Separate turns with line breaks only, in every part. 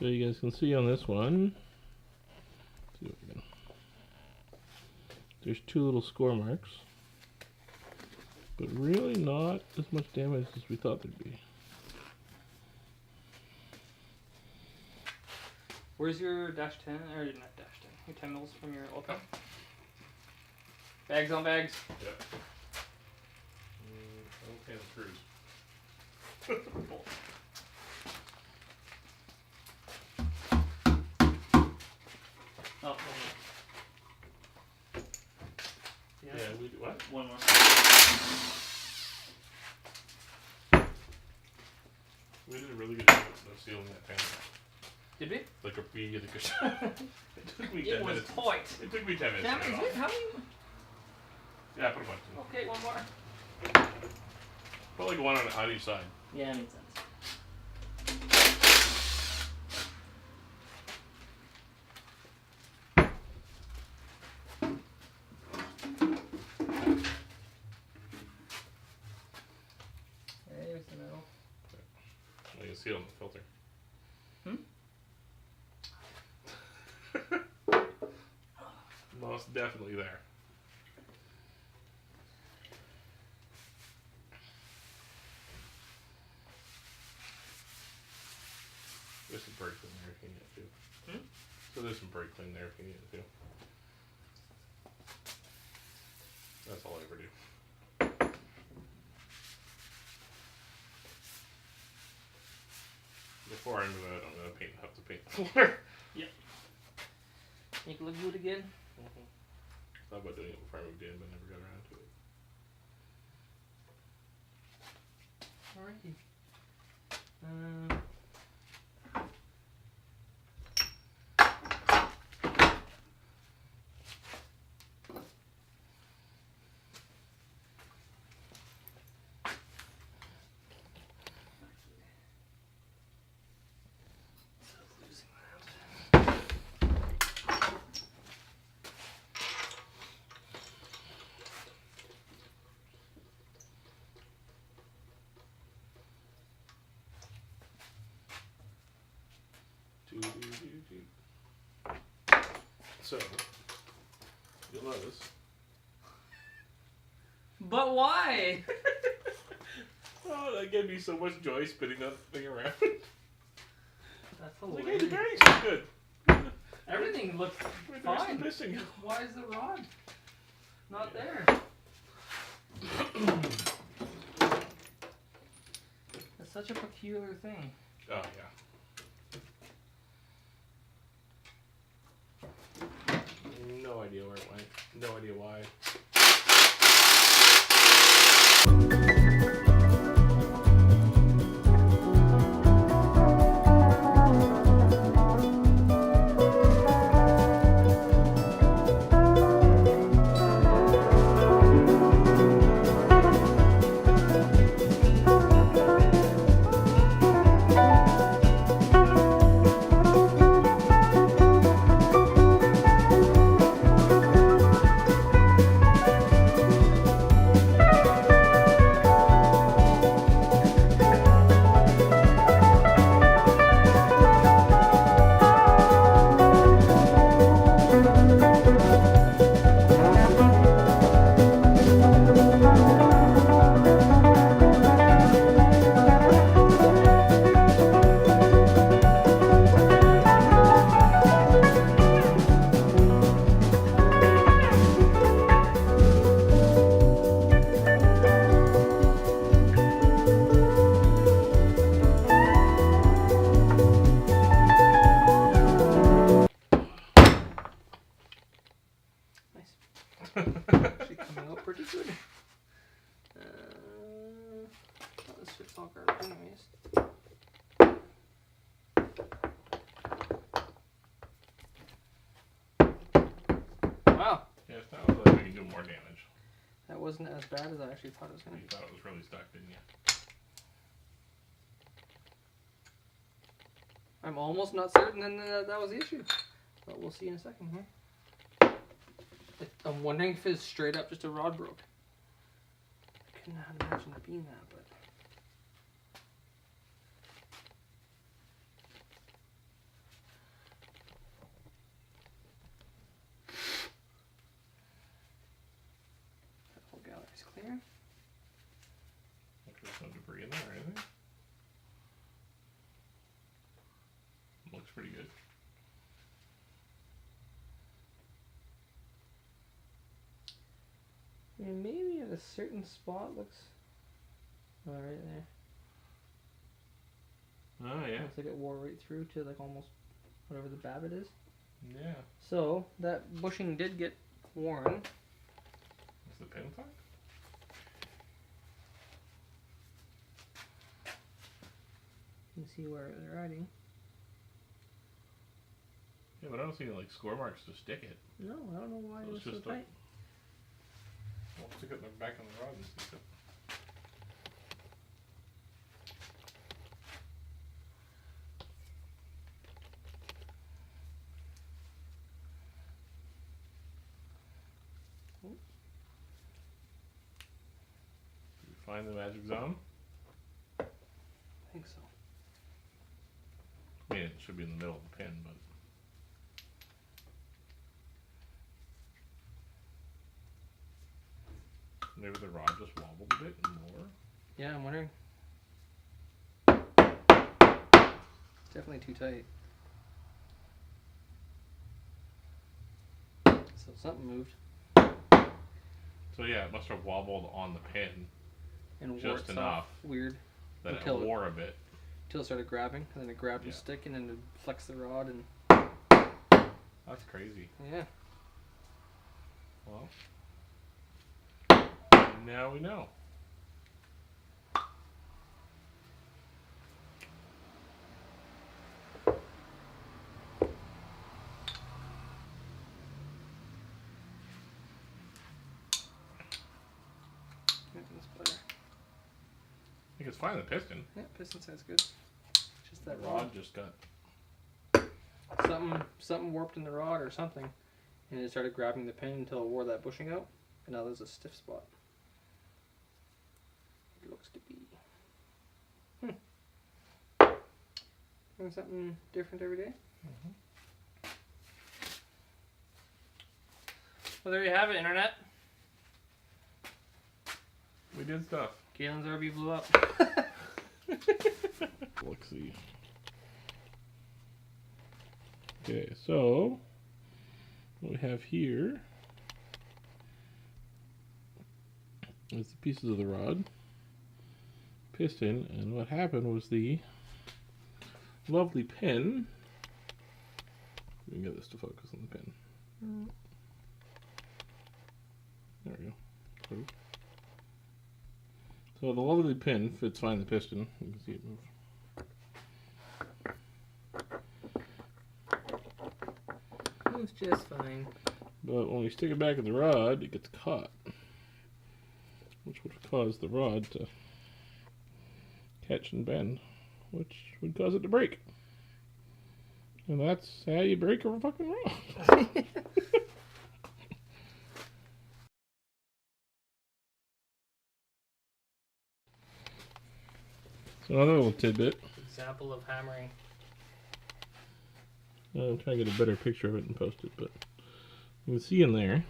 So you guys can see on this one, there's two little score marks, but really not as much damage as we thought there'd be.
Where's your dash 10, or not dash 10, your 10 mils from your Ultra? Bags on bags?
Yep. Okay, screws.
Cool. Oh,
yeah, we do what?
One more.
We did a really good job of sealing that pan.
Did we?
Like a bee at a good It took me 10
It was
minutes.
tight.
It took me 10 minutes.
Damn it, is it? How many?
Yeah, put a bunch in.
Okay, one more.
Put like one on each side.
Yeah, makes sense. There's the middle.
You can see it on the filter. Most definitely there. There's some brake clean there if you need it too. So there's some brake clean there if you need it too. That's all I ever do. Before I move out, I'm gonna have to paint the floor.
Yep. Make it look good again.
Thought about doing it before I moved in, but never got around to it.
Alrighty.
So, you'll notice.
But why?
Oh, that gave me so much joy spinning that thing around.
That's
Like, hey,
hilarious.
the bearings look good.
Everything looks
There's
fine.
some missing.
Why is the rod not there? That's such a peculiar thing.
Oh, yeah. No idea where it went. No idea why.
Actually coming out pretty good. This fits all garbage anyways. Wow.
Yeah, it's not really making you do more damage.
That wasn't as bad as I actually thought it was going to
You
be.
thought it was really stuck, didn't you?
I'm almost not certain that was the issue. But we'll see in a second here. I'm wondering if it's straight up just a rod broke. I could not imagine it being that, but...
pretty good.
Yeah, maybe at a certain spot looks. Oh, right there.
Oh yeah.
Looks like it wore right through to like almost whatever the babbitt is.
Yeah.
So that bushing did get worn.
Is the pin fine?
You can see where it's riding.
Yeah, but I don't see any like score marks to stick it.
No, I don't know why
So
it was
it's
so
just
tight.
Well, stick it in the back on the rod and stick it. Did we find the magic zone?
I think so.
I mean, it should be in the middle of the pin, but. Maybe the rod just wobbled a bit more.
Yeah, I'm wondering. It's definitely too tight. So something moved.
So yeah, it must have wobbled on the pin
And wore
just
itself
enough
weird
that
Until
it wore a bit.
until it started grabbing, and then it grabbed the
Yeah.
stick, and then it flexed the rod, and
That's crazy.
yeah.
Well, now we know.
That's better.
I think it's fine, the piston.
Yeah, piston side's good. Just that
The
rod.
rod just got.
Something warped in the rod or something, and it started grabbing the pin until it wore that bushing out, and now there's a stiff spot. It looks to be. Doing something different every day. Well, there you have it, internet.
We did stuff.
Galen's RV blew up.
Let's see. Okay, so what we have here is the pieces of the rod, piston, and what happened was the lovely pin. We can get this to focus on the pin. There we go. Close. So the lovely pin fits fine in the piston. You can see it move.
Moves just fine.
But when we stick it back in the rod, it gets caught, which would cause the rod to catch and bend, which would cause it to break. And that's how you break a fucking rod. So another little tidbit.
Example of hammering.
I'm trying to get a better picture of it and post it, but you can see in there.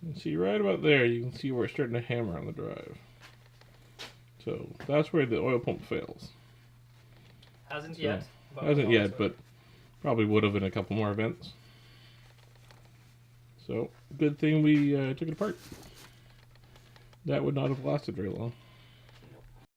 You can see right about there, you can see where it's starting to hammer on the drive. So that's where the oil pump fails.
Hasn't yet.
Hasn't yet, but probably would have in a couple more events. So good thing we took it apart. That would not have lasted very long.